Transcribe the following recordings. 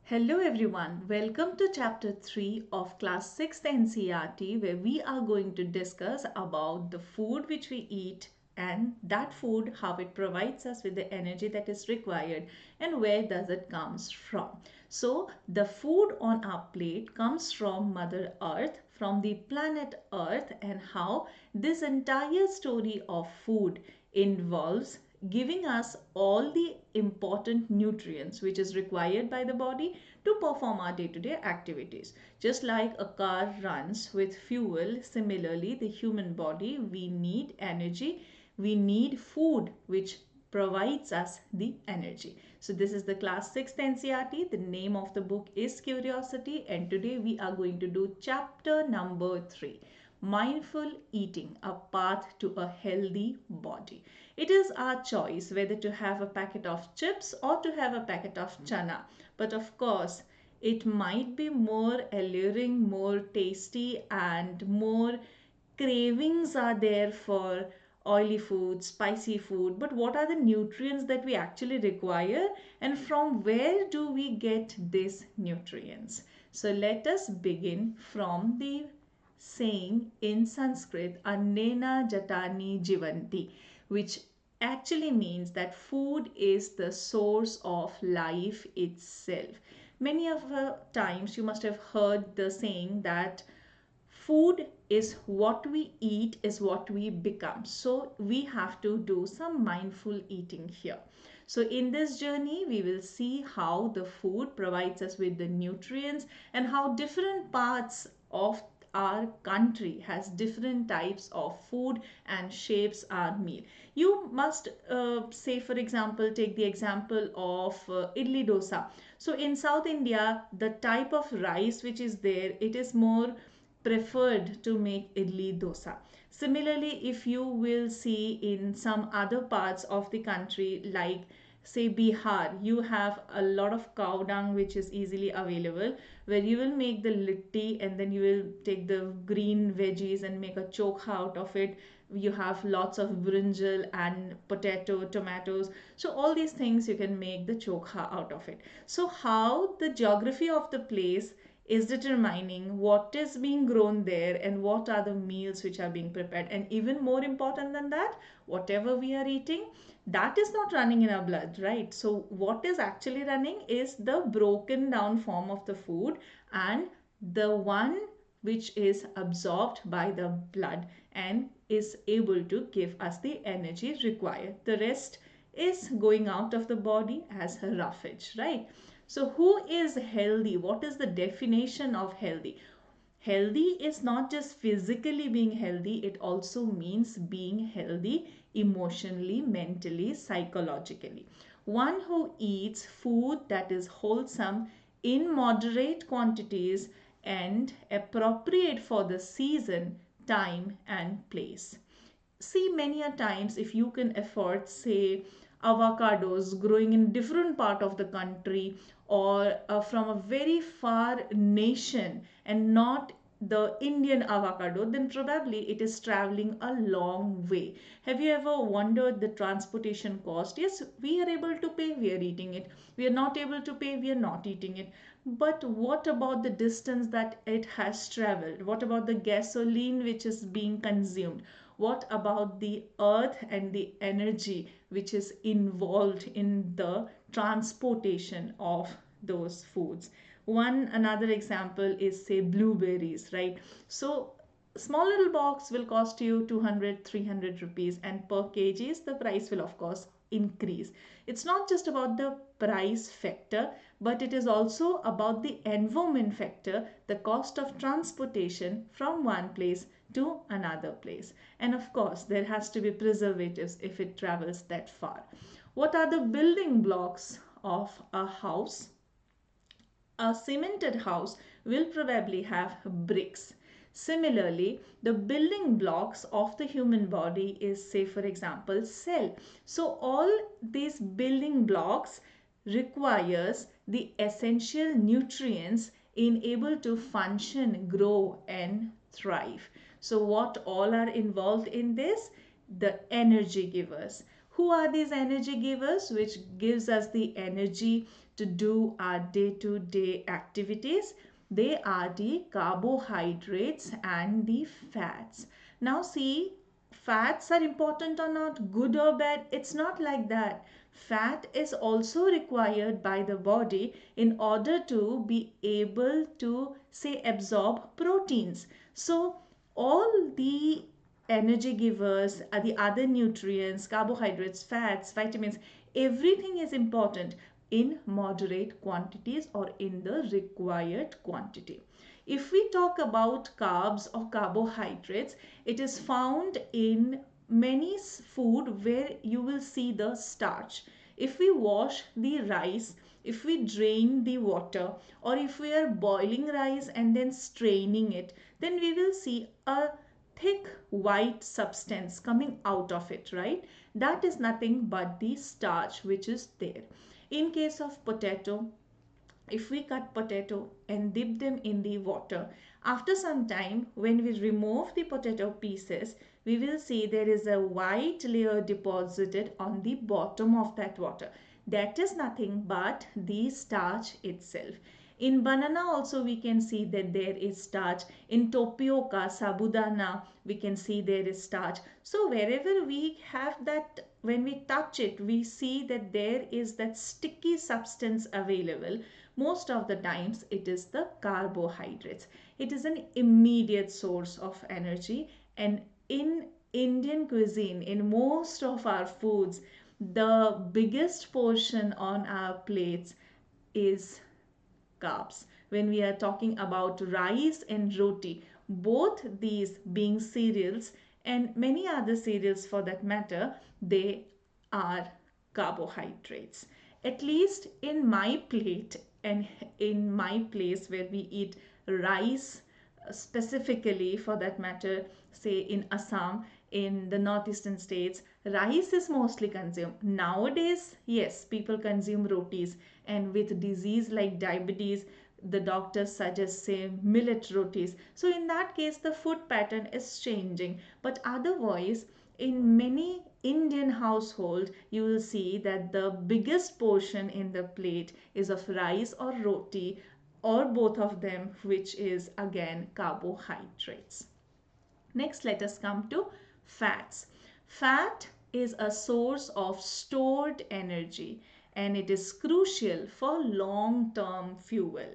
Hello everyone, welcome to chapter 3 of class 6 NCERT, where we are going to discuss about the food which we eat and that food, how it provides us with the energy that is required and where does it comes from. So the food on our plate comes from Mother Earth, from the planet Earth, and how this entire story of food involves giving us all the important nutrients which is required by the body to perform our day-to-day activities. Just like a car runs with fuel, similarly the human body, we need energy, we need food which provides us the energy. So this is the class 6th NCERT. The name of the book is Curiosity, and today we are going to do chapter number 3. Mindful eating, a path to a healthy body. It is our choice whether to have a packet of chips or to have a packet of chana. But of course, it might be more alluring, more tasty, and more cravings are there for oily food, spicy food. But what are the nutrients that we actually require, and from where do we get these nutrients? So let us begin from the saying in Sanskrit, Annena Jatani Jivanti, which actually means that food is the source of life itself. Many of the times you must have heard the saying that food is what we eat is what we become. So we have to do some mindful eating here. So in this journey, we will see how the food provides us with the nutrients and how different parts of our country has different types of food and shapes our meal. You must say, for example, take the example of idli dosa. So in South India, the type of rice which is there, it is more preferred to make idli dosa. Similarly, if you will see in some other parts of the country like say Bihar, you have a lot of cow dung which is easily available, where you will make the litti and then you will take the green veggies and make a chokha out of it. You have lots of brinjal and potato, tomatoes. So all these things you can make the chokha out of it. So how the geography of the place is determining what is being grown there and what are the meals which are being prepared. And even more important than that, whatever we are eating, that is not running in our blood, right? So what is actually running is the broken down form of the food and the one which is absorbed by the blood and is able to give us the energy required. The rest is going out of the body as a roughage, right? So who is healthy? What is the definition of healthy? Healthy is not just physically being healthy, it also means being healthy emotionally, mentally, psychologically. One who eats food that is wholesome in moderate quantities and appropriate for the season, time, and place. See, many a times if you can afford, say, avocados growing in different part of the country or from a very far nation and not the Indian avocado, then probably it is traveling a long way. Have you ever wondered the transportation cost? Yes, we are able to pay, we are eating it. We are not able to pay, we are not eating it. But what about the distance that it has traveled? What about the gasoline which is being consumed? What about the earth and the energy which is involved in the transportation of those foods? Another example is, say, blueberries, right? So small little box will cost you 200-300 rupees, and per kgs the price will of course increase. It's not just about the price factor, but it is also about the environment factor, the cost of transportation from one place to another place. And of course, there has to be preservatives if it travels that far. What are the building blocks of a house? A cemented house will probably have bricks. Similarly, the building blocks of the human body is, say, for example, cell. So all these building blocks requires the essential nutrients in able to function, grow, and thrive. So what all are involved in this? The energy givers. Who are these energy givers which gives us the energy to do our day-to-day activities. They are the carbohydrates and the fats. Now see, fats are important or not, good or bad, it's not like that. Fat is also required by the body in order to be able to say absorb proteins. So all the energy givers, the other nutrients, carbohydrates, fats, vitamins, everything is important in moderate quantities or in the required quantity. If we talk about carbs or carbohydrates, it is found in many food where you will see the starch. If we wash the rice, if we drain the water, or if we are boiling rice and then straining it, then we will see a thick white substance coming out of it, right? That is nothing but the starch which is there. In case of potato, if we cut potato and dip them in the water, after some time when we remove the potato pieces, we will see there is a white layer deposited on the bottom of that water. That is nothing but the starch itself. In banana also we can see that there is starch. In tapioca, sabudana, we can see there is starch. So wherever we have that, when we touch it, we see that there is that sticky substance available. Most of the times it is the carbohydrates. It is an immediate source of energy, and in Indian cuisine, in most of our foods, the biggest portion on our plates is carbs. When we are talking about rice and roti, both these being cereals and many other cereals for that matter, they are carbohydrates. At least in my plate and in my place where we eat rice, specifically for that matter, say in Assam, in the northeastern states, rice is mostly consumed. Nowadays, yes, people consume rotis, and with disease like diabetes, the doctors suggest say millet rotis. So in that case, the food pattern is changing. But otherwise, in many Indian household, you will see that the biggest portion in the plate is of rice or roti, or both of them, which is again carbohydrates. Next, let us come to fats. Fat is a source of stored energy, and it is crucial for long-term fuel.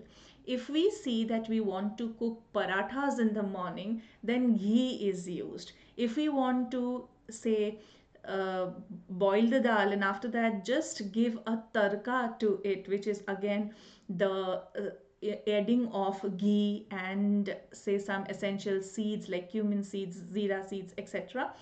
If we see that we want to cook parathas in the morning, then ghee is used. If we want to say boil the dal and after that just give a tarka to it, which is again the adding of ghee and say some essential seeds like cumin seeds, zira seeds, etc.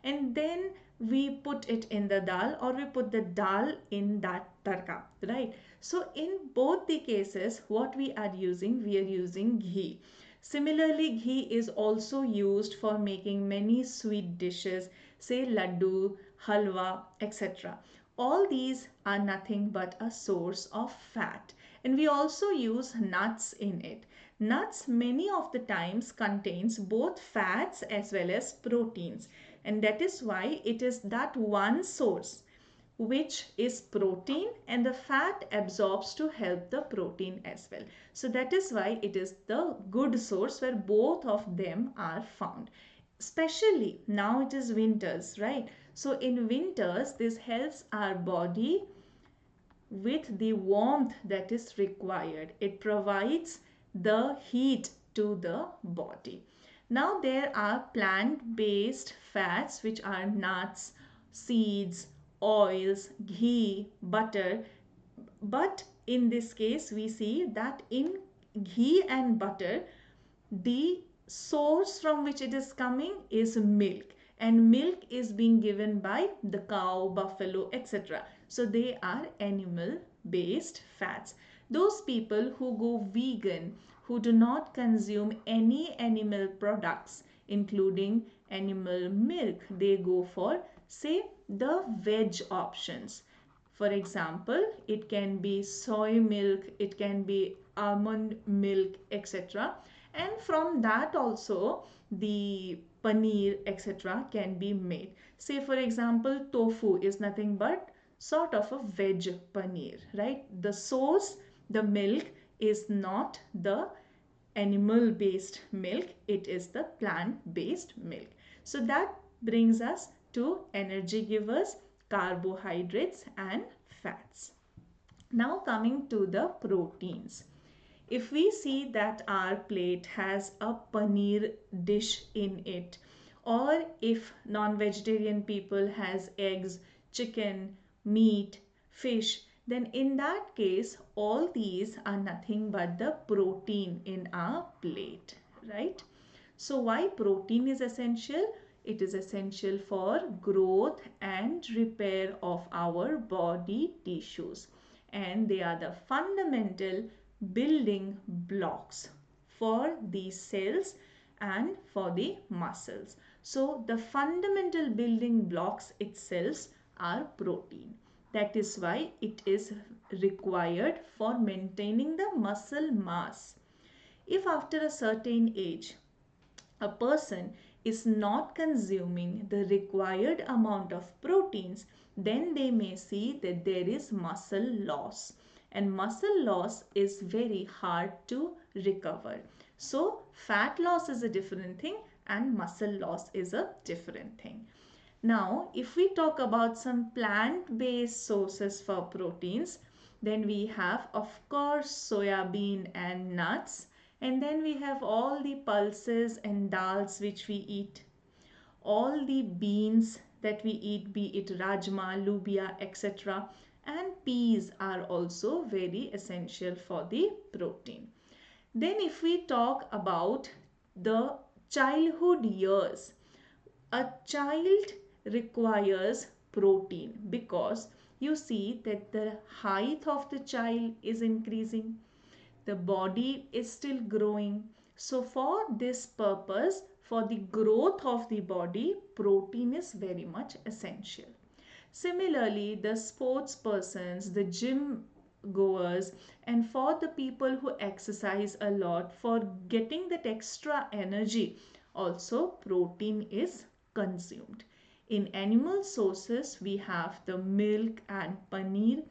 And then we put it in the dal, or we put the dal in that tarka, right? So in both the cases, what we are using ghee. Similarly, ghee is also used for making many sweet dishes, say laddu, halwa, etc. All these are nothing but a source of fat. And we also use nuts in it. Nuts many of the times contains both fats as well as proteins. And that is why it is that one source which is protein, and the fat absorbs to help the protein as well. So that is why it is the good source where both of them are found. Especially now it is winters, right? So in winters, this helps our body with the warmth that is required. It provides the heat to the body. Now there are plant-based fats which are nuts, seeds, oils, ghee, butter. But in this case, we see that in ghee and butter, the source from which it is coming is milk, and milk is being given by the cow, buffalo, etc. So they are animal based fats. Those people who go vegan, who do not consume any animal products including animal milk, they go for say the veg options. For example, it can be soy milk, it can be almond milk, etc. And from that also the paneer, etc. can be made. Say for example, tofu is nothing but sort of a veg paneer, right? The source, the milk, is not the animal based milk, it is the plant based milk. So that brings us to energy givers, carbohydrates and fats. Now coming to the proteins. If we see that our plate has a paneer dish in it, or if non-vegetarian people has eggs, chicken, meat, fish, then in that case all these are nothing but the protein in our plate, right? So why protein is essential? It is essential for growth and repair of our body tissues, and they are the fundamental building blocks for the cells and for the muscles. So the fundamental building blocks itself are protein. That is why it is required for maintaining the muscle mass. If after a certain age a person is not consuming the required amount of proteins, then they may see that there is muscle loss, and muscle loss is very hard to recover. So fat loss is a different thing and muscle loss is a different thing. Now if we talk about some plant-based sources for proteins, then we have of course soya bean and nuts, and then we have all the pulses and dals which we eat, all the beans that we eat, be it rajma, lubia, etc. And peas are also very essential for the protein. Then if we talk about the childhood years, a child requires protein because you see that the height of the child is increasing, the body is still growing. So for this purpose, for the growth of the body, protein is very much essential. Similarly, the sports persons, the gym goers, and for the people who exercise a lot, for getting that extra energy, also protein is consumed. In animal sources, we have the milk and paneer,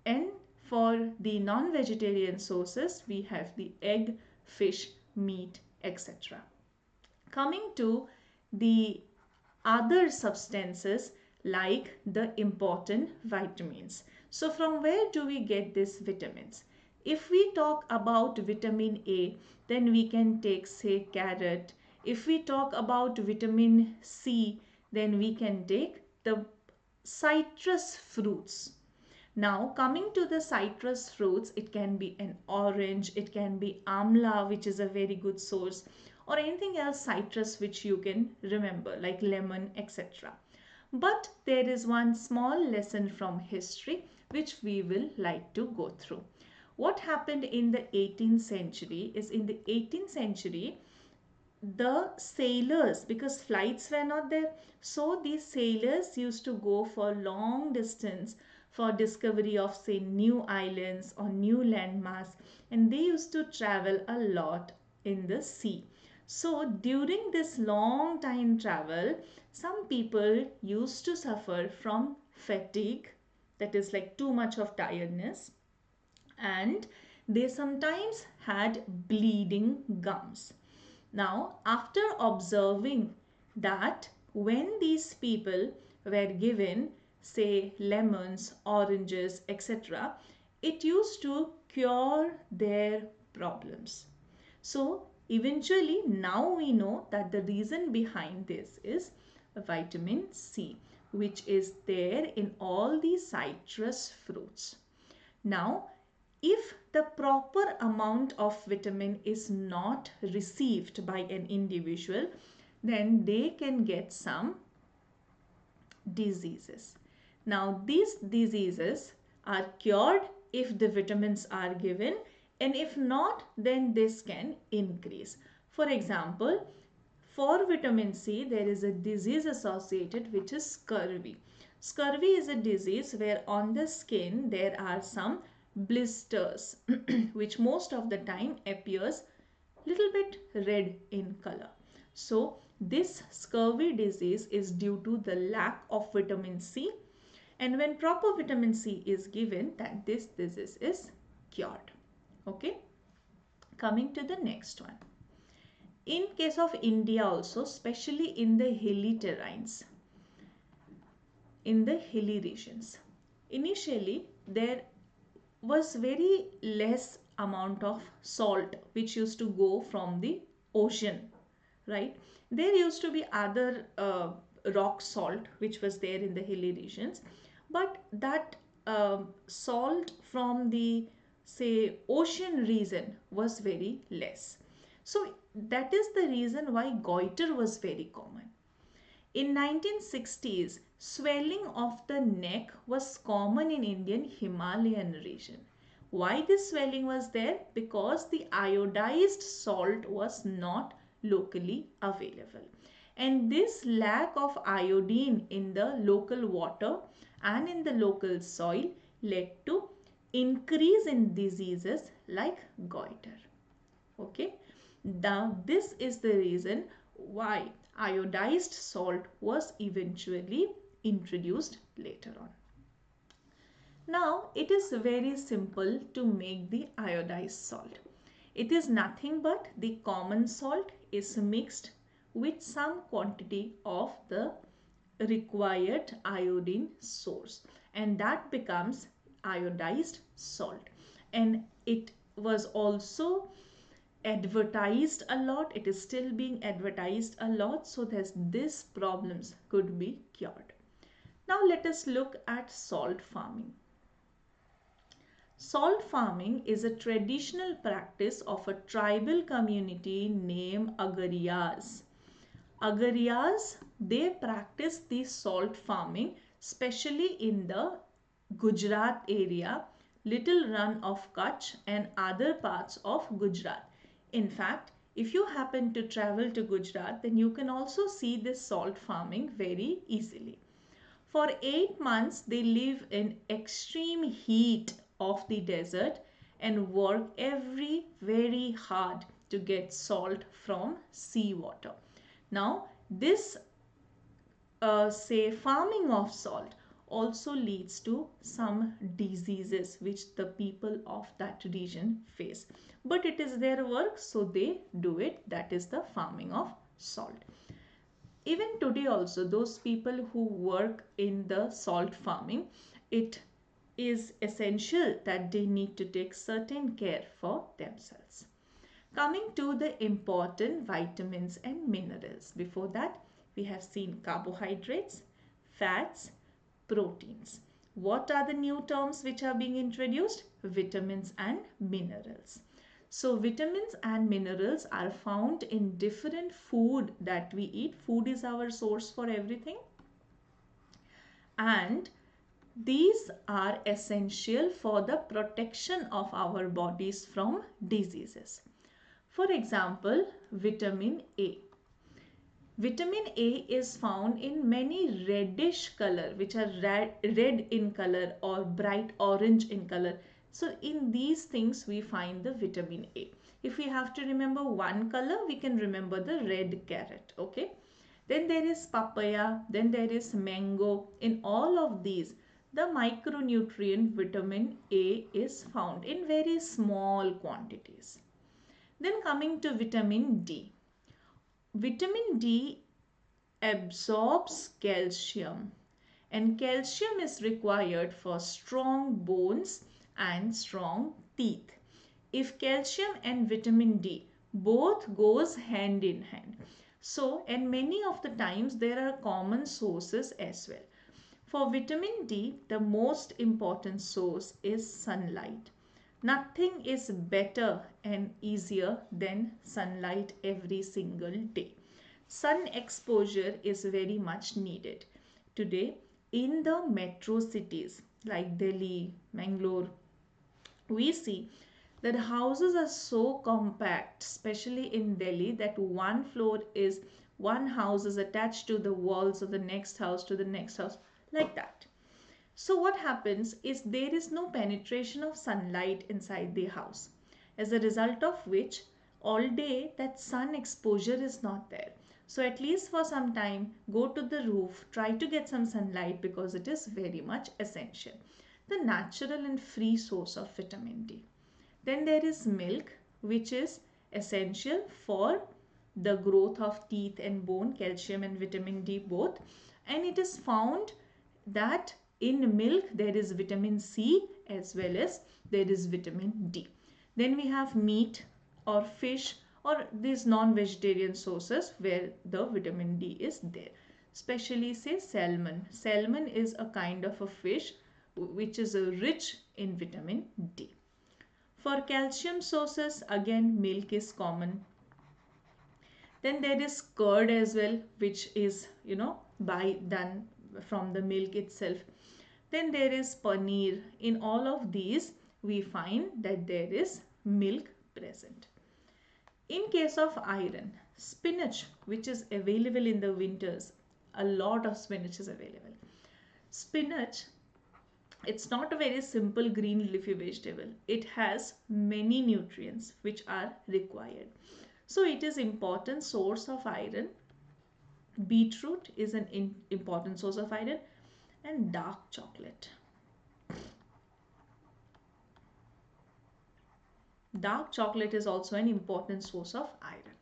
and for the non-vegetarian sources, we have the egg, fish, meat, etc. Coming to the other substances like the important vitamins. So from where do we get these vitamins? If we talk about vitamin A, then we can take, say, carrot. If we talk about vitamin C, then we can take the citrus fruits. Now coming to the citrus fruits, it can be an orange, it can be amla, which is a very good source, or anything else citrus which you can remember like lemon, etc. But there is one small lesson from history which we will like to go through. What happened in the 18th century is, in the 18th century, the sailors, because flights were not there, so these sailors used to go for long distance for discovery of, say, new islands or new landmass, and they used to travel a lot in the sea. So during this long time travel, some people used to suffer from fatigue, that is like too much of tiredness, and they sometimes had bleeding gums. Now, after observing that when these people were given, say, lemons, oranges, etc., it used to cure their problems. So, eventually, now we know that the reason behind this is vitamin C, which is there in all the citrus fruits. Now, if the proper amount of vitamin is not received by an individual, then they can get some diseases. Now, these diseases are cured if the vitamins are given, and if not, then this can increase. For example, for vitamin C, there is a disease associated which is scurvy. Scurvy is a disease where on the skin there are some blisters which most of the time appears little bit red in color. So this scurvy disease is due to the lack of vitamin C, And when proper vitamin C is given, that this disease is cured. Okay. Coming to the next one. In case of India also, especially in the hilly terrains, in the hilly regions, initially there was very less amount of salt which used to go from the ocean, right? There used to be other rock salt which was there in the hilly regions, but that salt from the, say, ocean region was very less. So that is the reason why goiter was very common. In 1960s, swelling of the neck was common in Indian Himalayan region. Why this swelling was there? Because the iodized salt was not locally available. And this lack of iodine in the local water and in the local soil led to increase in diseases like goiter. Okay. Now this is the reason why iodized salt was eventually introduced later on. Now it is very simple to make the iodized salt. It is nothing but the common salt is mixed with some quantity of the required iodine source, and that becomes iodized salt. And it was also advertised a lot. It is still being advertised a lot, so that these problems could be cured. Now let us look at salt farming. Salt farming is a traditional practice of a tribal community named Agariyas. Agariyas, they practice the salt farming, especially in the Gujarat area, little run of Kutch and other parts of Gujarat. In fact, if you happen to travel to Gujarat, then you can also see this salt farming very easily. For 8 months, they live in extreme heat of the desert and work very hard to get salt from seawater. Now, this say farming of salt also leads to some diseases which the people of that region face. But it is their work, so they do it. That is the farming of salt. Even today also, those people who work in the salt farming, it is essential that they need to take certain care for themselves. Coming to the important vitamins and minerals. Before that, we have seen carbohydrates, fats, proteins. What are the new terms which are being introduced? Vitamins and minerals. So vitamins and minerals are found in different food that we eat. Food is our source for everything. And these are essential for the protection of our bodies from diseases. For example, vitamin A. Vitamin A is found in many reddish color, which are red in color or bright orange in color. So in these things we find the vitamin A. If we have to remember one color, we can remember the red carrot. Okay. Then there is papaya. Then there is mango. In all of these, the micronutrient vitamin A is found in very small quantities. Then coming to vitamin D. Vitamin D absorbs calcium, and calcium is required for strong bones and strong teeth. If calcium and vitamin D both goes hand in hand. So, and many of the times there are common sources as well. For vitamin D, the most important source is sunlight. Nothing is better and easier than sunlight every single day. Sun exposure is very much needed. Today, in the metro cities like Delhi, Bangalore, we see that houses are so compact, especially in Delhi, that one house is attached to the walls of the next house to the next house, like that. So what happens is there is no penetration of sunlight inside the house, as a result of which all day that sun exposure is not there. So at least for some time, go to the roof, try to get some sunlight because it is very much essential. The natural and free source of vitamin D. Then there is milk, which is essential for the growth of teeth and bone, calcium and vitamin D both. And it is found that in milk there is vitamin C as well as there is vitamin D. Then we have meat or fish or these non-vegetarian sources where the vitamin D is there. Especially say salmon. Salmon is a kind of a fish which is rich in vitamin D. For calcium sources, again milk is common. Then there is curd as well, which is done from the milk itself. Then there is paneer. In all of these, we find that there is milk present. In case of iron, spinach, which is available in the winters, a lot of spinach is available. Spinach, it's not a very simple green leafy vegetable. It has many nutrients which are required. So it is important source of iron. Beetroot is an important source of iron, and dark chocolate. Dark chocolate is also an important source of iron.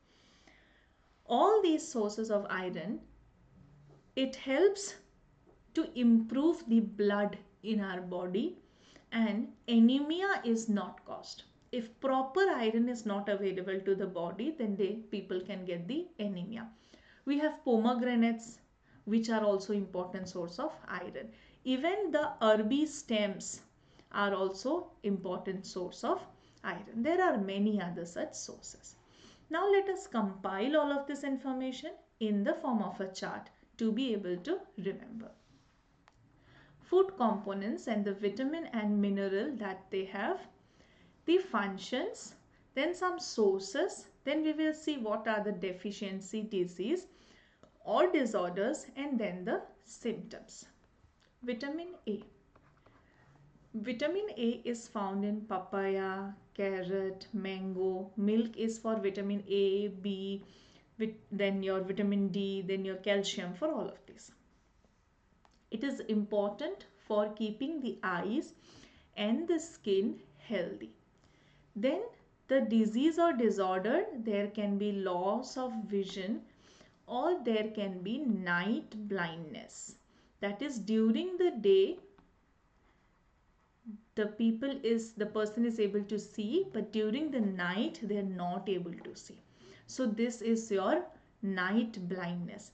All these sources of iron, it helps to improve the blood in our body, and anemia is not caused. If proper iron is not available to the body, then people can get the anemia. We have pomegranates, which are also important source of iron. Even the RRB stems are also important source of iron. There are many other such sources. Now let us compile all of this information in the form of a chart to be able to remember. Food components and the vitamin and mineral that they have, the functions, then some sources, then we will see what are the deficiency, disease or disorders, and then the symptoms. Vitamin A. Vitamin A is found in papaya, carrot, mango. Milk is for vitamin A, B, then your vitamin D, then your calcium, for all of these. It is important for keeping the eyes and the skin healthy. Then the disease or disorder, there can be loss of vision or there can be night blindness. That is, during the day the person is able to see, but during the night they are not able to see. So this is your night blindness.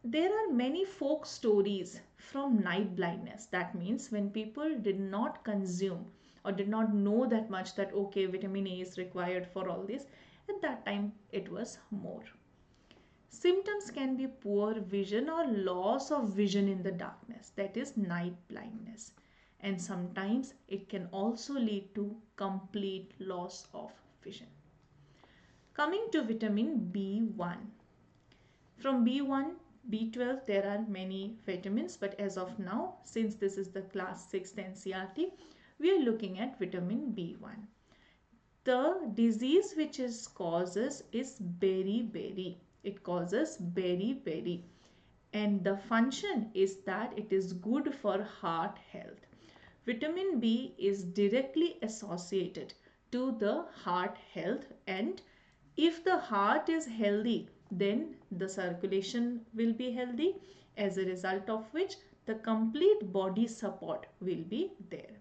There are many folk stories from night blindness. That means when people did not consume or did not know that much that okay, vitamin A is required for all this, at that time it was more. Symptoms can be poor vision or loss of vision in the darkness, that is night blindness. And sometimes it can also lead to complete loss of vision. Coming to vitamin B1. From B1, B12, there are many vitamins, but as of now, since this is the class 6th NCERT, we are looking at vitamin B1. The disease which it causes is beriberi. It causes beriberi. And the function is that it is good for heart health. Vitamin B is directly associated to the heart health, and if the heart is healthy, then the circulation will be healthy, as a result of which the complete body support will be there.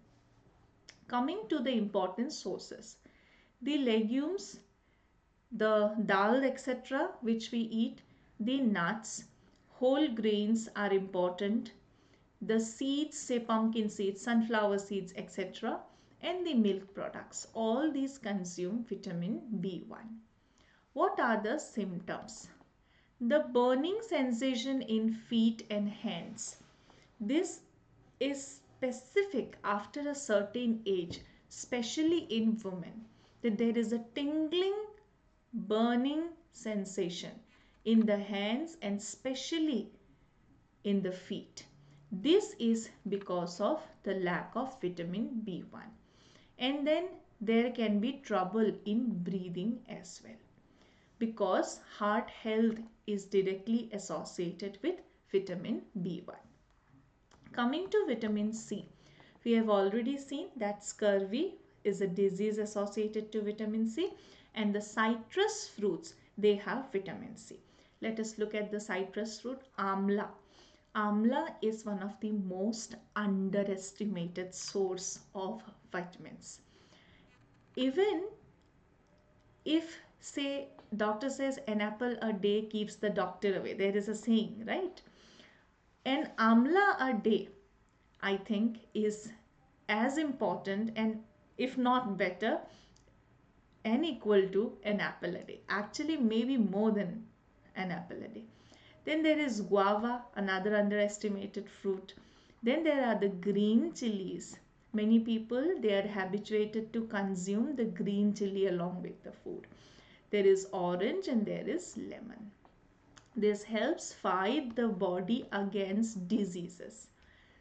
Coming to the important sources, the legumes, the dal, etc., which we eat, the nuts, whole grains are important, the seeds, say pumpkin seeds, sunflower seeds, etc., and the milk products. All these consume vitamin B1. What are the symptoms? The burning sensation in feet and hands. This is specific after a certain age, especially in women, that there is a tingling, burning sensation in the hands and especially in the feet. This is because of the lack of vitamin B1. And then there can be trouble in breathing as well. because heart health is directly associated with vitamin B1. Coming to vitamin C, we have already seen that scurvy is a disease associated to vitamin C, and the citrus fruits, they have vitamin C. Let us look at the citrus fruit, amla. Amla is one of the most underestimated source of vitamins. Even if, say, doctor says an apple a day keeps the doctor away, there is a saying, right? An amla a day, I think, is as important, and if not better, and equal to an apple a day. Actually, maybe more than an apple a day. Then there is guava, another underestimated fruit. Then there are the green chilies. Many people, they are habituated to consume the green chili along with the food. There is orange and there is lemon. This helps fight the body against diseases.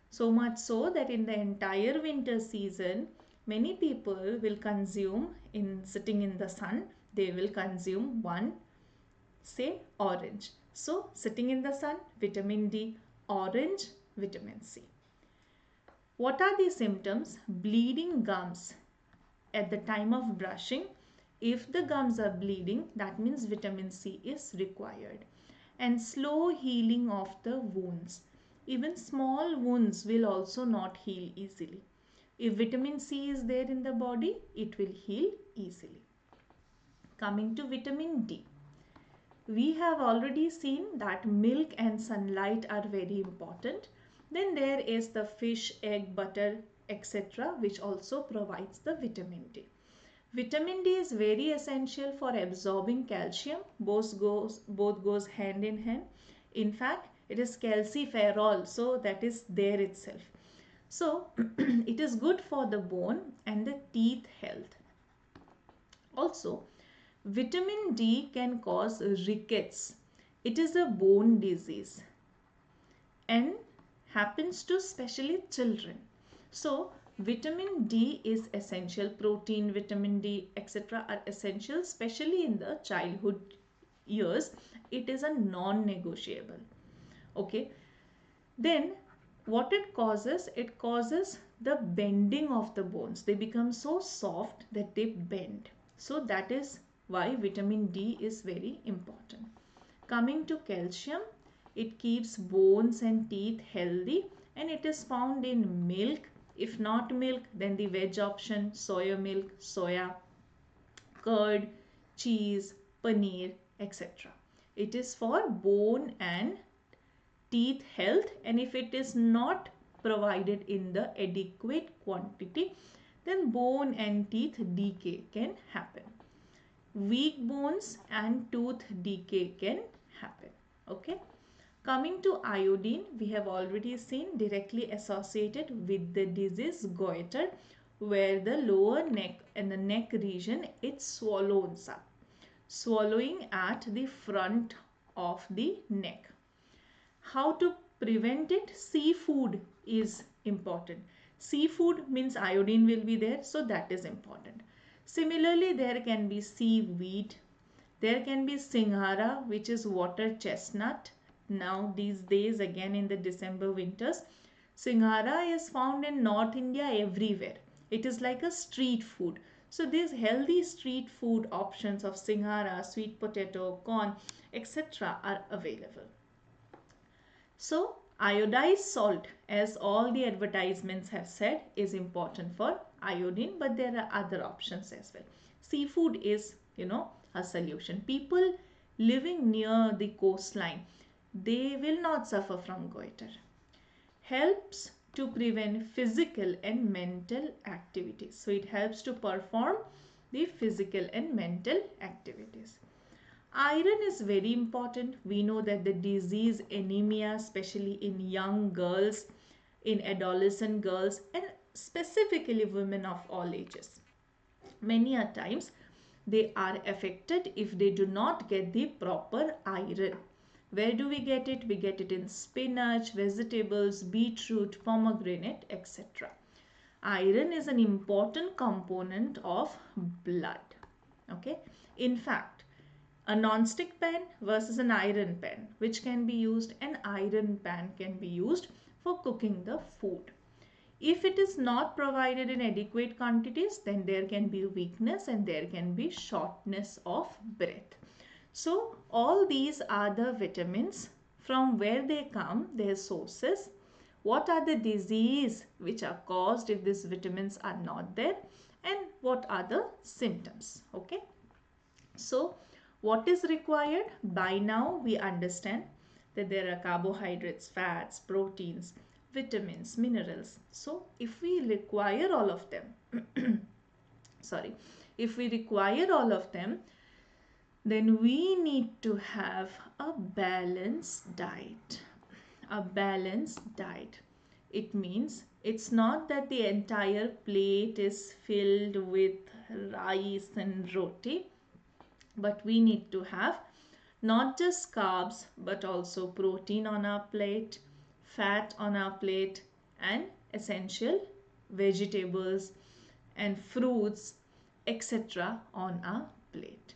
So much so that in the entire winter season, many people will consume, in sitting in the sun, they will consume one, say, orange. So sitting in the sun, vitamin D, orange, vitamin C. What are the symptoms? Bleeding gums at the time of brushing. If the gums are bleeding, that means vitamin C is required. And slow healing of the wounds. Even small wounds will also not heal easily. If vitamin C is there in the body, it will heal easily. Coming to vitamin D. We have already seen that milk and sunlight are very important. Then there is the fish, egg, butter, etc., which also provides the vitamin D. Vitamin D is very essential for absorbing calcium. Both goes hand in hand. In fact, it is calciferol, so that is there itself. So it is good for the bone and the teeth health. Also, vitamin D can cause rickets. It is a bone disease and happens to especially children. So vitamin D is essential. Protein, vitamin D, etc. are essential, especially in the childhood years. It is a non-negotiable. Okay. Then what it causes? It causes the bending of the bones. They become so soft that they bend. So that is why vitamin D is very important. Coming to calcium, it keeps bones and teeth healthy, and it is found in milk. If not milk, then the veg option, soya milk, soya, curd, cheese, paneer, etc. It is for bone and teeth health, and if it is not provided in the adequate quantity, then bone and teeth decay can happen. Weak bones and tooth decay can happen. Okay. Coming to iodine, we have already seen directly associated with the disease goiter, where the lower neck and the neck region, it swallows up. Swallowing at the front of the neck. How to prevent it? Seafood is important. Seafood means iodine will be there, so that is important. Similarly, there can be seaweed. There can be singhara, which is water chestnut. Now these days, again in the December winters, singhara is found in North India everywhere. It is like a street food. So these healthy street food options of singhara, sweet potato, corn, etc. are available. So iodized salt, as all the advertisements have said, is important for iodine, but there are other options as well. Seafood is, a solution. People living near the coastline, they will not suffer from goiter. Helps to prevent physical and mental activities. So it helps to perform the physical and mental activities. Iron is very important. We know that the disease anemia, especially in young girls, in adolescent girls, and specifically women of all ages, many a times they are affected if they do not get the proper iron. Where do we get it? We get it in spinach, vegetables, beetroot, pomegranate, etc. Iron is an important component of blood. Okay. In fact, A non-stick pan versus an iron pan. Which can be used? An iron pan can be used for cooking the food. If it is not provided in adequate quantities, then there can be weakness and there can be shortness of breath. So all these are the vitamins. From where they come, their sources. What are the diseases which are caused if these vitamins are not there, and what are the symptoms? Okay. So what is required? By now we understand that there are carbohydrates, fats, proteins, vitamins, minerals. So if we require all of them, if we require all of them, then we need to have a balanced diet. A balanced diet. It means it's not that the entire plate is filled with rice and roti, but we need to have not just carbs but also protein on our plate, fat on our plate, and essential vegetables and fruits, etc. on our plate.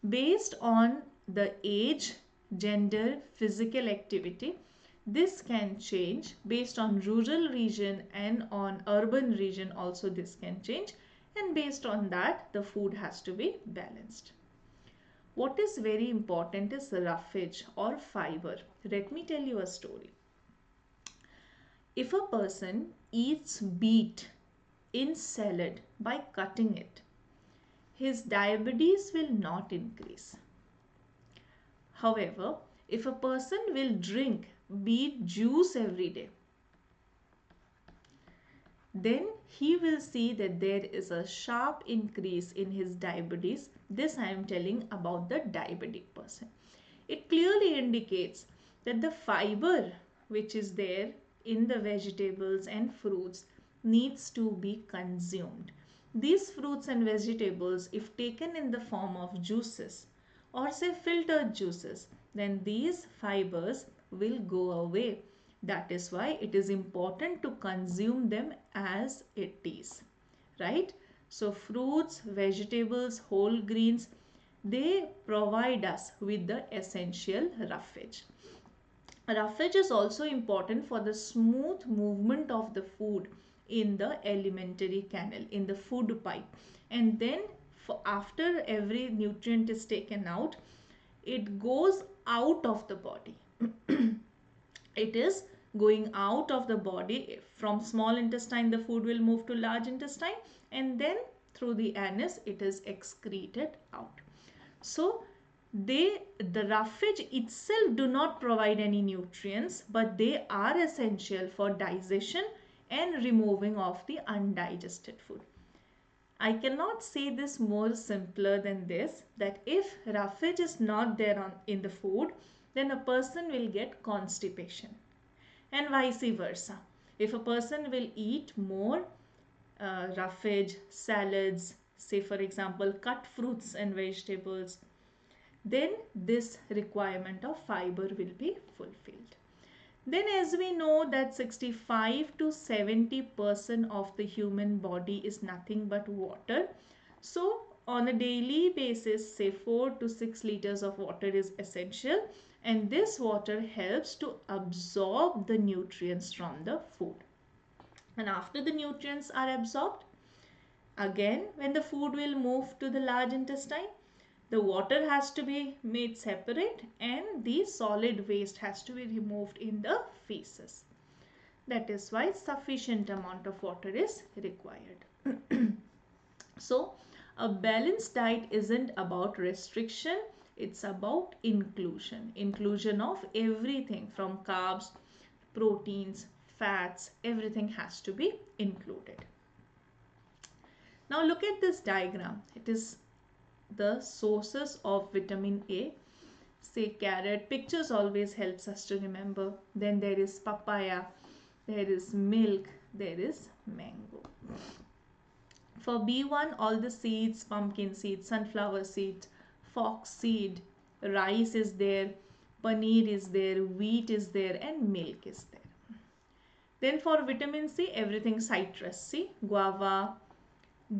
Based on the age, gender, physical activity, this can change. Based on rural region and on urban region also this can change, and based on that the food has to be balanced. What is very important is roughage or fiber. Let me tell you a story. If a person eats beet in salad by cutting it, his diabetes will not increase. However, if a person will drink beet juice every day, then he will see that there is a sharp increase in his diabetes. This I am telling about the diabetic person. It clearly indicates that the fiber which is there in the vegetables and fruits needs to be consumed. These fruits and vegetables, if taken in the form of juices or say filtered juices, then these fibers will go away. That is why it is important to consume them as it is, right? So fruits, vegetables, whole grains, they provide us with the essential roughage. Roughage is also important for the smooth movement of the food in the alimentary canal, in the food pipe. And then after every nutrient is taken out, it goes out of the body. It is going out of the body. From small intestine the food will move to large intestine, and then through the anus it is excreted out. So the roughage itself do not provide any nutrients, but they are essential for digestion and removing of the undigested food. I cannot say this more simpler than this, that if roughage is not there in the food, then a person will get constipation, and vice versa. If a person will eat more roughage, salads, say for example cut fruits and vegetables, then this requirement of fiber will be fulfilled. Then as we know that 65 to 70% of the human body is nothing but water. So on a daily basis, say 4 to 6 liters of water is essential, and this water helps to absorb the nutrients from the food. And after the nutrients are absorbed, again when the food will move to the large intestine, the water has to be made separate and the solid waste has to be removed in the feces. That is why sufficient amount of water is required. So a balanced diet isn't about restriction, it's about inclusion. Inclusion of everything from carbs, proteins, fats, everything has to be included. Now look at this diagram. It is the sources of vitamin A. Say carrot, pictures always helps us to remember. Then there is papaya, there is milk, there is mango. For B1, all the seeds, pumpkin seed, sunflower seed, fox seed, rice is there, paneer is there, wheat is there, and milk is there. Then for vitamin C, everything citrus. See, guava,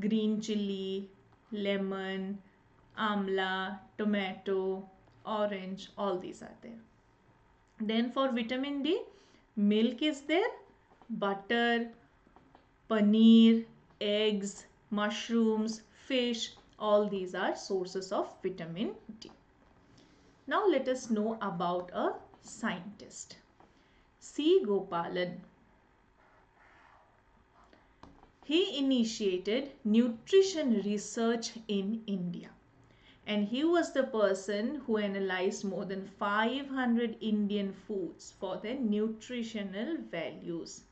green chili, lemon, amla, tomato, orange, all these are there. Then for vitamin D, milk is there, butter, paneer, eggs, mushrooms, fish, all these are sources of vitamin D. Now let us know about a scientist. C. Gopalan. He initiated nutrition research in India, and he was the person who analyzed more than 500 Indian foods for their nutritional values.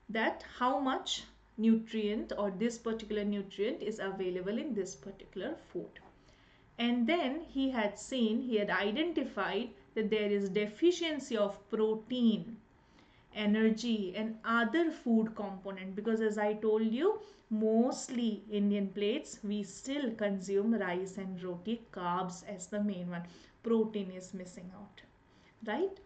That how much nutrient or this particular nutrient is available in this particular food. And then he had identified that there is deficiency of protein, energy and other food component, because as I told you, mostly Indian plates we still consume rice and roti, carbs as the main one. Protein is missing out, right?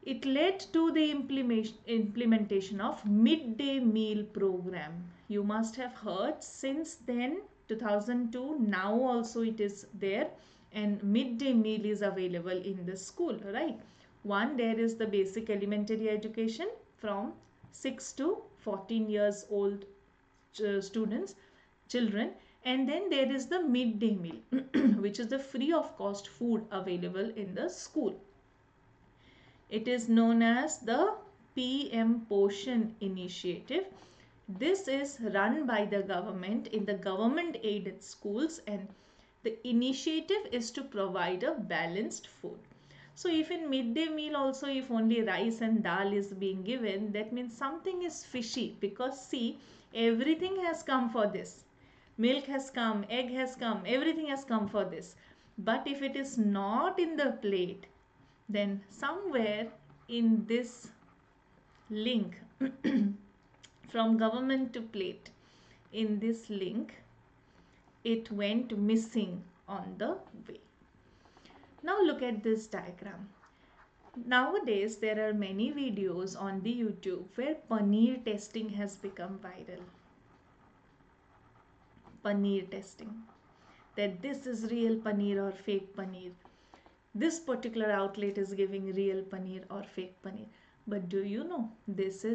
It led to the implementation of midday meal program. You must have heard since then, 2002, now also it is there, and midday meal is available in the school, right? One, there is the basic elementary education from 6 to 14 years old children, and then there is the midday meal which is the free of cost food available in the school. It is known as the PM Poshan Initiative. This is run by the government in the government aided schools, and the initiative is to provide a balanced food. So if in midday meal also if only rice and dal is being given, that means something is fishy, because see, everything has come for this. Milk has come, egg has come, everything has come for this. But if it is not in the plate, then somewhere in this link from government to plate, in this link it went missing on the way. Now look at this diagram. Nowadays there are many videos on the YouTube where paneer testing has become viral. Paneer testing, that this is real paneer or fake paneer. This particular outlet is giving real paneer or fake paneer. But do you know, this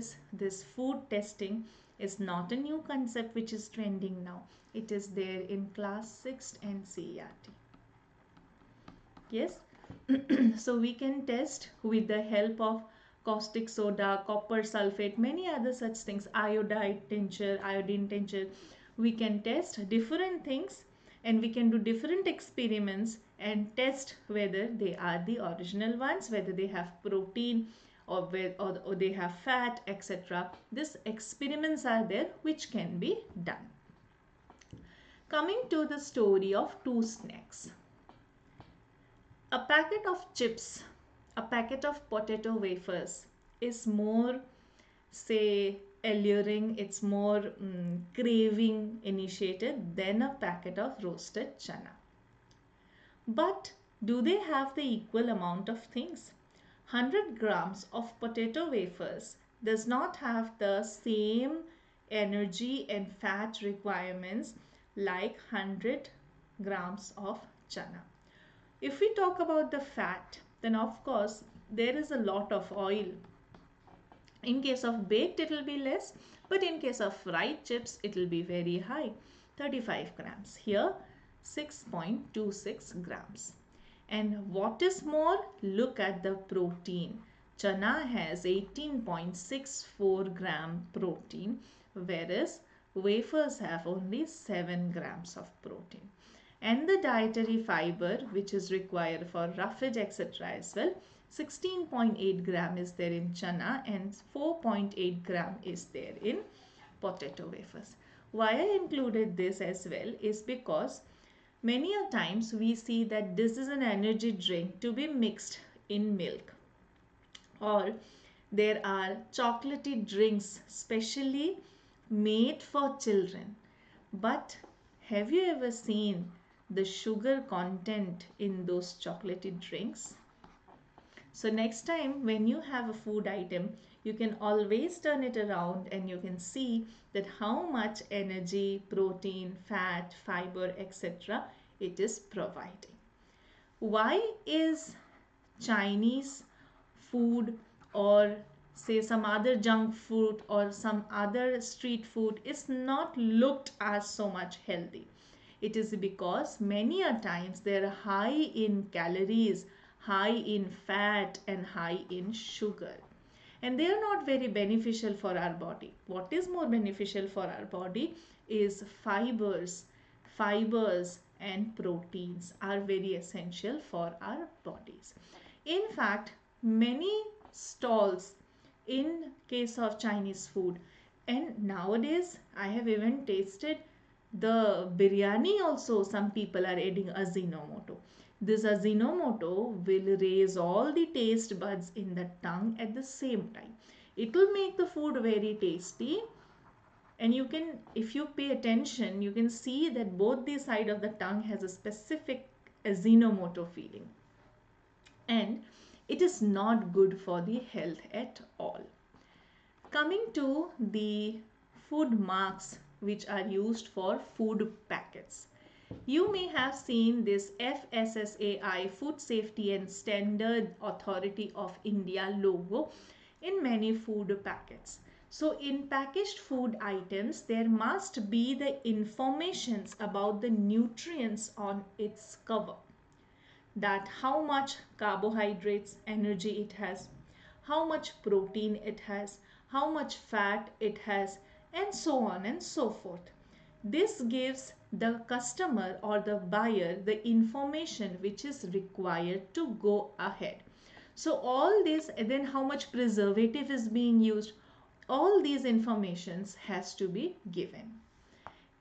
food testing is not a new concept which is trending now. It is there in class 6 NCERT. Yes. So we can test with the help of caustic soda, copper sulfate, many other such things, iodine tincture. We can test different things, and we can do different experiments and test whether they are the original ones, whether they have protein or they have fat, etc. These experiments are there which can be done. Coming to the story of two snacks. A packet of chips, a packet of potato wafers is more, say, alluring, it's more craving initiated than a packet of roasted chana. But do they have the equal amount of things? 100 grams of potato wafers does not have the same energy and fat requirements like 100 grams of chana. If we talk about the fat, then of course there is a lot of oil. In case of baked it will be less, but in case of fried chips it will be very high, 35 grams. Here 6.26 grams. And what is more, look at the protein. Chana has 18.64 gram protein, whereas wafers have only 7 grams of protein. And the dietary fiber which is required for roughage etc. as well, 16.8 gram is there in chana and 4.8 gram is there in potato wafers. Why I included this as well is because many a times we see that this is an energy drink to be mixed in milk, or there are chocolatey drinks specially made for children. But have you ever seen the sugar content in those chocolatey drinks? So next time when you have a food item, you can always turn it around and you can see that how much energy, protein, fat, fiber, etc. it is providing. Why is Chinese food, or say some other junk food or some other street food, is not looked as so much healthy? It is because many a times they are high in calories, high in fat and high in sugar. And they are not very beneficial for our body. What is more beneficial for our body is fibers. Fibers and proteins are very essential for our bodies. In fact, many stalls in case of Chinese food, and nowadays I have even tasted the biryani also, some people are adding Ajinomoto. This Ajinomoto will raise all the taste buds in the tongue at the same time. It will make the food very tasty, and you can, if you pay attention, you can see that both the side of the tongue has a specific Ajinomoto feeling, and it is not good for the health at all. Coming to the food marks which are used for food packets. You may have seen this FSSAI, Food Safety and Standard Authority of India logo in many food packets. So in packaged food items, there must be the informations about the nutrients on its cover. That how much carbohydrates, energy it has, how much protein it has, how much fat it has, and so on and so forth. This gives the customer or the buyer the information which is required to go ahead. So all this, and then how much preservative is being used, all these informations has to be given.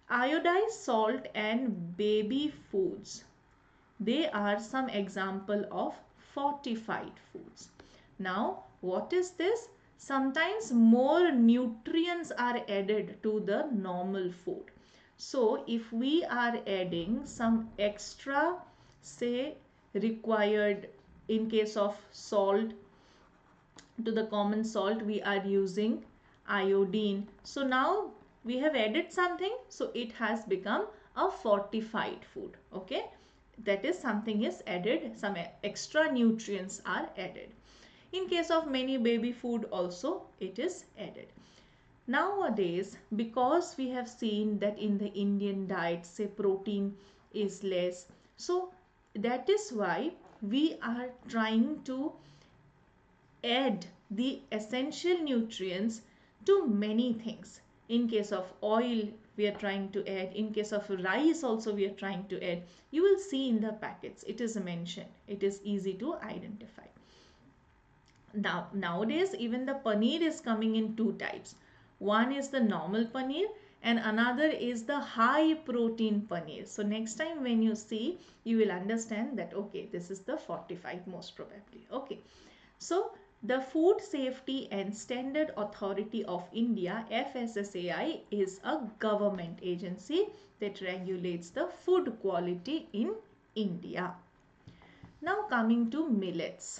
Iodized salt and baby foods, they are some example of fortified foods. Now, what is this? Sometimes more nutrients are added to the normal food. So, if we are adding some extra, say, required in case of salt, to the common salt, we are using iodine. So, now we have added something, so it has become a fortified food. Okay. That is, something is added, some extra nutrients are added. In case of many baby food also it is added. Nowadays, because we have seen that in the Indian diet, say, protein is less, so that is why we are trying to add the essential nutrients to many things. In case of oil, we are trying to add. In case of rice also, we are trying to add. You will see in the packets, it is mentioned. It is easy to identify. Now, nowadays, even the paneer is coming in two types. One is the normal paneer and another is the high protein paneer. So next time when you see, you will understand that, okay, this is the fortified most probably. Okay. So the Food Safety and Standard Authority of India, FSSAI, is a government agency that regulates the food quality in India. Now coming to millets.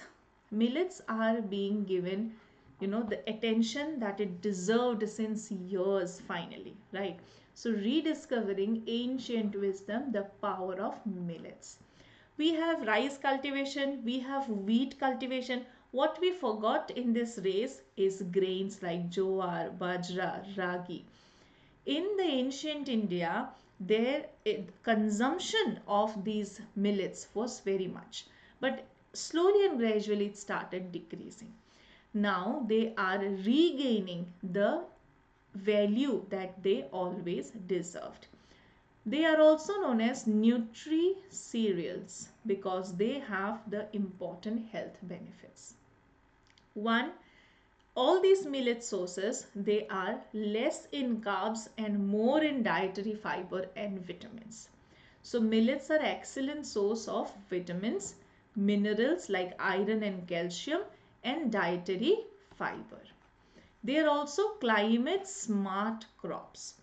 Millets are being given, the attention that it deserved since years finally, right? So rediscovering ancient wisdom, the power of millets. We have rice cultivation, we have wheat cultivation. What we forgot in this race is grains like jowar, bajra, ragi. In the ancient India, their consumption of these millets was very much. But slowly and gradually it started decreasing. Now they are regaining the value that they always deserved. They are also known as nutri cereals because they have the important health benefits. One, all these millet sources, they are less in carbs and more in dietary fiber and vitamins. So millets are excellent source of vitamins, minerals like iron and calcium, and dietary fiber. They are also climate smart crops.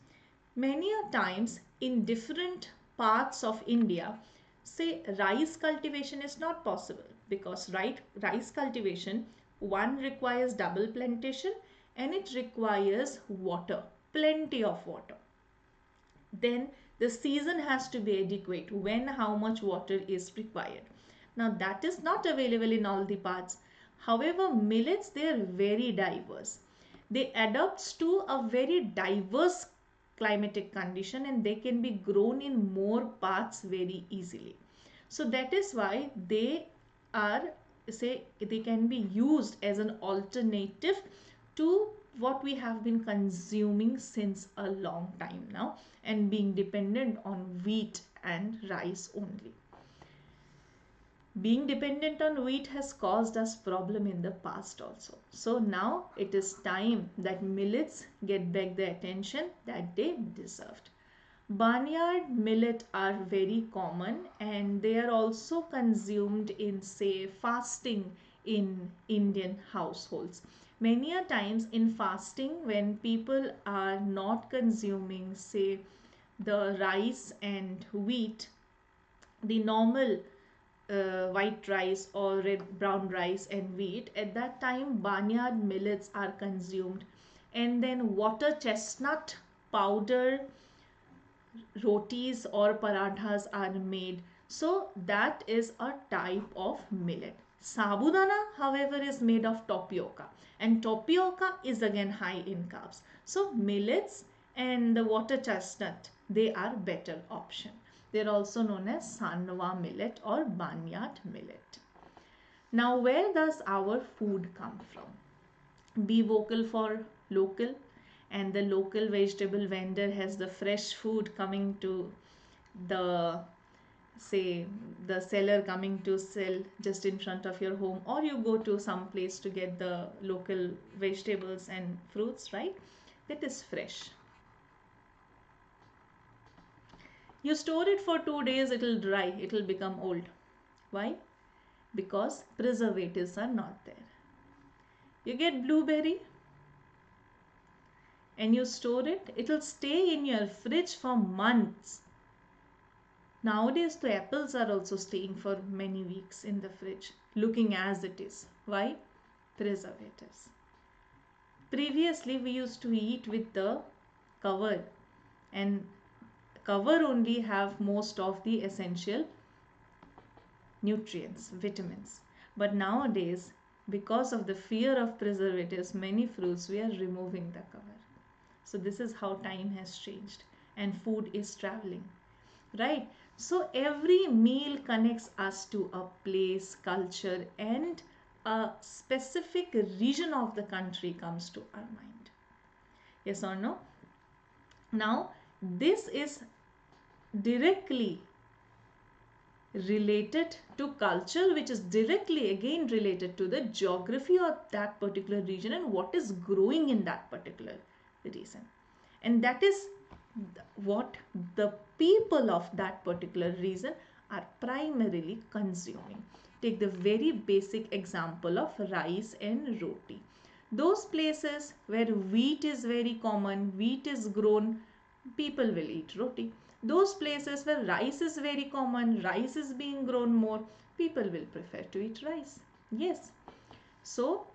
Many a times in different parts of India, say, rice cultivation is not possible because rice cultivation, one, requires double plantation and it requires water, plenty of water. Then The season has to be adequate, when how much water is required. Now that is not available in all the parts. However, millets, they are very diverse. They adapt to a very diverse climatic condition and they can be grown in more parts very easily. So that is why they are, say, they can be used as an alternative to what we have been consuming since a long time now and being dependent on wheat and rice only. Being dependent on wheat has caused us problem in the past also. So now it is time that millets get back the attention that they deserved. Barnyard millet are very common and they are also consumed in, say, fasting in Indian households. Many a times in fasting, when people are not consuming, say, the rice and wheat, the normal white rice or red brown rice and wheat, at that time barnyard millets are consumed, and then water chestnut powder rotis or parathas are made. So that is a type of millet. Sabudana, however, is made of tapioca, and tapioca is again high in carbs. So millets and the water chestnut, they are better option. They're also known as Sanwa millet or barnyard millet. Now, where does our food come from? Be vocal for local, and the local vegetable vendor has the fresh food coming to the, say, the seller coming to sell just in front of your home, or you go to some place to get the local vegetables and fruits, right? That is fresh. You store it for 2 days, it will dry, it will become old. Why? Because preservatives are not there. You get blueberry and you store it, it will stay in your fridge for months. Nowadays, the apples are also staying for many weeks in the fridge, looking as it is. Why? Preservatives. Previously, we used to eat with the cover, and cover only have most of the essential nutrients, vitamins. But nowadays, because of the fear of preservatives, many fruits, we are removing the cover. So this is how time has changed and food is traveling, right? So every meal connects us to a place, culture, and a specific region of the country comes to our mind. Yes or no? Now, this is directly related to culture, which is directly again related to the geography of that particular region and what is growing in that particular region. And that is what the people of that particular region are primarily consuming. Take the very basic example of rice and roti. Those places where wheat is very common, wheat is grown, people will eat roti. Those places where rice is very common, rice is being grown more, people will prefer to eat rice. Yes. So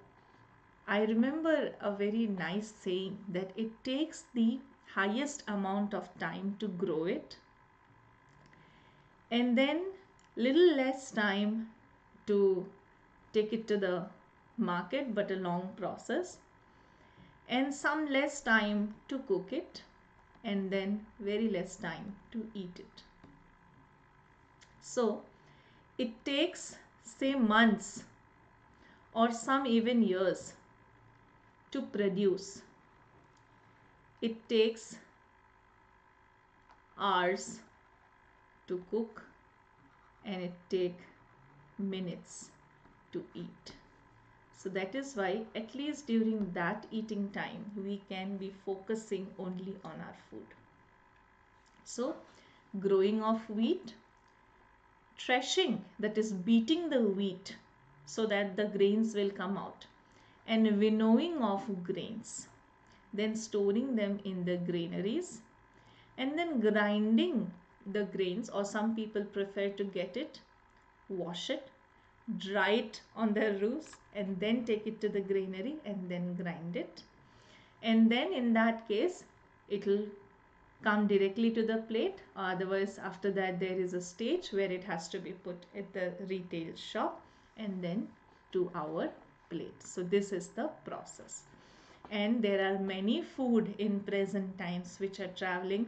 I remember a very nice saying that it takes the highest amount of time to grow it and then little less time to take it to the market, but a long process, and some less time to cook it, and then very less time to eat it. So it takes, say, months or some even years to produce. It takes hours to cook and it takes minutes to eat. So that is why at least during that eating time we can be focusing only on our food. So growing of wheat, threshing, that is beating the wheat so that the grains will come out, and winnowing of grains, then storing them in the granaries, and then grinding the grains, or some people prefer to get it, wash it, dry it on their roofs, and then take it to the granary and then grind it. And then in that case, it will come directly to the plate. Otherwise, after that, there is a stage where it has to be put at the retail shop and then to our plate. So this is the process. And there are many food in present times which are traveling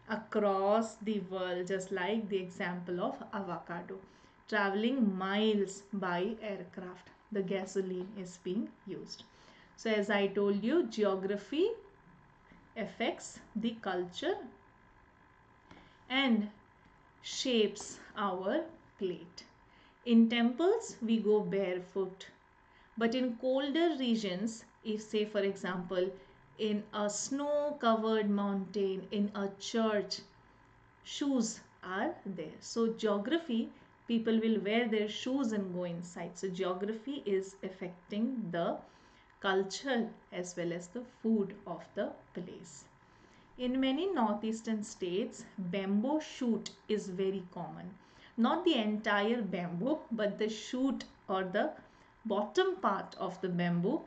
across the world, just like the example of avocado, traveling miles by aircraft. The gasoline is being used. So as I told you, geography affects the culture and shapes our plate. In temples, we go barefoot. But in colder regions, if say for example, in a snow-covered mountain, in a church, shoes are there. So geography, people will wear their shoes and go inside. So geography is affecting the culture as well as the food of the place. In many northeastern states, bamboo shoot is very common. Not the entire bamboo, but the shoot or the bottom part of the bamboo,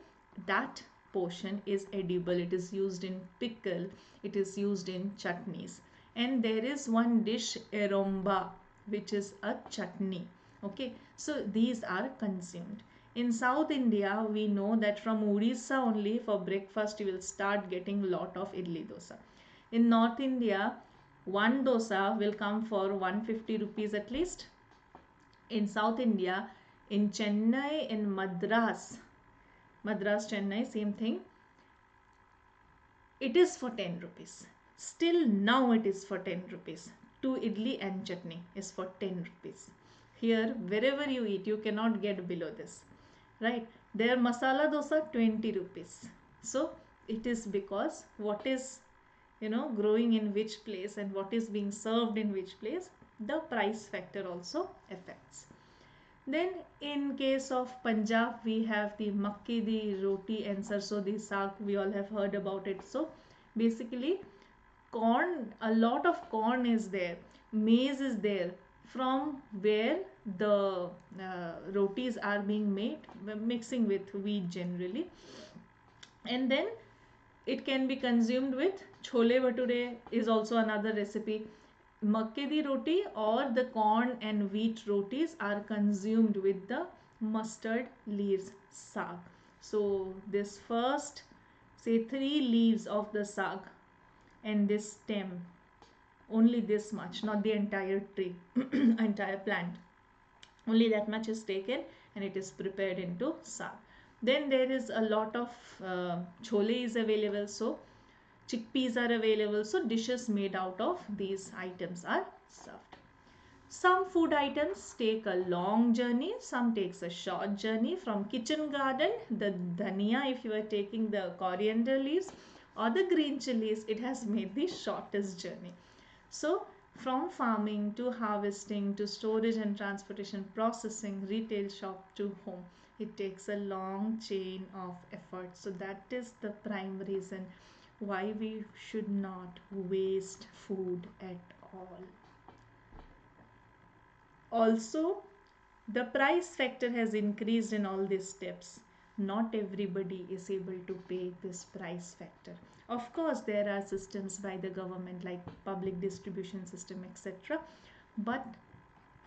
that portion is edible. It is used in pickle, it is used in chutneys. And there is one dish, eromba, which is a chutney. Okay, so these are consumed. In South India, we know that from Odisha only for breakfast you will start getting a lot of idli dosa. In North India, one dosa will come for 150 rupees at least. In South India, in Chennai, in Madras, Chennai, same thing, it is for 10 rupees. Still now it is for 10 rupees. 2 idli and chutney is for 10 rupees. Here, wherever you eat, you cannot get below this. Right? Their masala dosa 20 rupees. So it is because what is growing in which place and what is being served in which place, the price factor also affects. Then in case of Punjab, we have the makki di roti and sarson di saag. We all have heard about it. So basically corn, a lot of corn is there, maize is there, from where the rotis are being made, mixing with wheat generally. And then it can be consumed with chole bhature is also another recipe. Makke di roti or the corn and wheat rotis are consumed with the mustard leaves saag. So this first, say 3 leaves of the saag and this stem, only this much, not the entire tree, entire plant. Only that much is taken and it is prepared into saag. Then there is a lot of chole is available, so chickpeas are available, so dishes made out of these items are served. Some food items take a long journey, some takes a short journey. From kitchen garden, the dhania, if you are taking the coriander leaves or the green chilies, it has made the shortest journey. So from farming to harvesting to storage and transportation, processing, retail shop to home, it takes a long chain of effort. So that is the prime reason why we should not waste food at all. Also, the price factor has increased in all these steps. Not everybody is able to pay this price factor. Of course, there are systems by the government like public distribution system, etc. But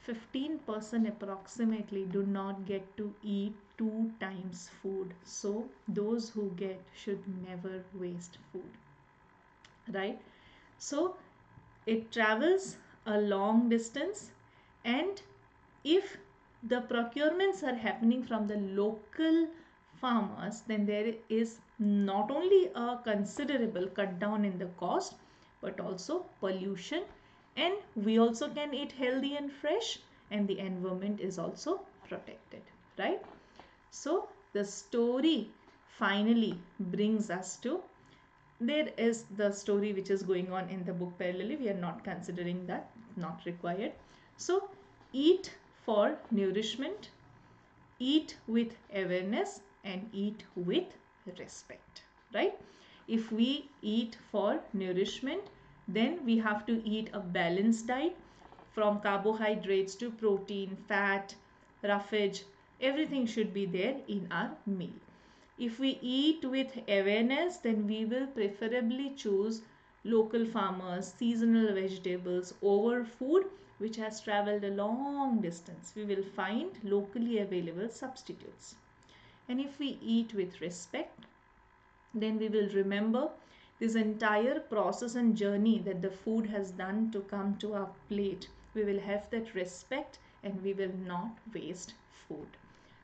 15% approximately do not get to eat 2 times food. So those who get should never waste food. Right? So it travels a long distance, and if the procurements are happening from the local farmers, then there is not only a considerable cut down in the cost, but also pollution, and we also can eat healthy and fresh, and the environment is also protected, right? So the story finally brings us to, there is the story which is going on in the book parallelly. We are not considering that, not required. So eat for nourishment, eat with awareness, and eat with respect, right? If we eat for nourishment, then we have to eat a balanced diet from carbohydrates to protein, fat, roughage, everything should be there in our meal. If we eat with awareness, then we will preferably choose local farmers, seasonal vegetables over food which has traveled a long distance. We will find locally available substitutes. And if we eat with respect, then we will remember this entire process and journey that the food has done to come to our plate. We will have that respect and we will not waste food.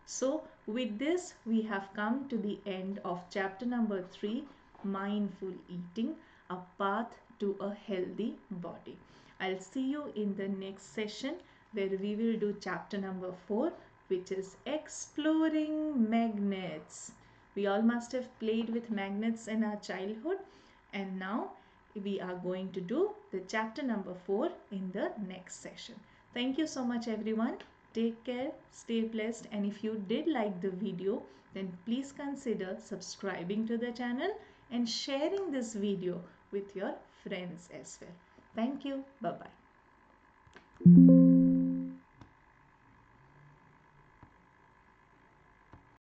So with this, we have come to the end of chapter number 3, Mindful Eating, a path to a healthy body. I'll see you in the next session where we will do chapter number 4, which is Exploring Magnets. We all must have played with magnets in our childhood, and now we are going to do the chapter number 4 in the next session. Thank you so much everyone. Take care, stay blessed, and if you did like the video, then please consider subscribing to the channel and sharing this video with your friends as well. Thank you. Bye-bye.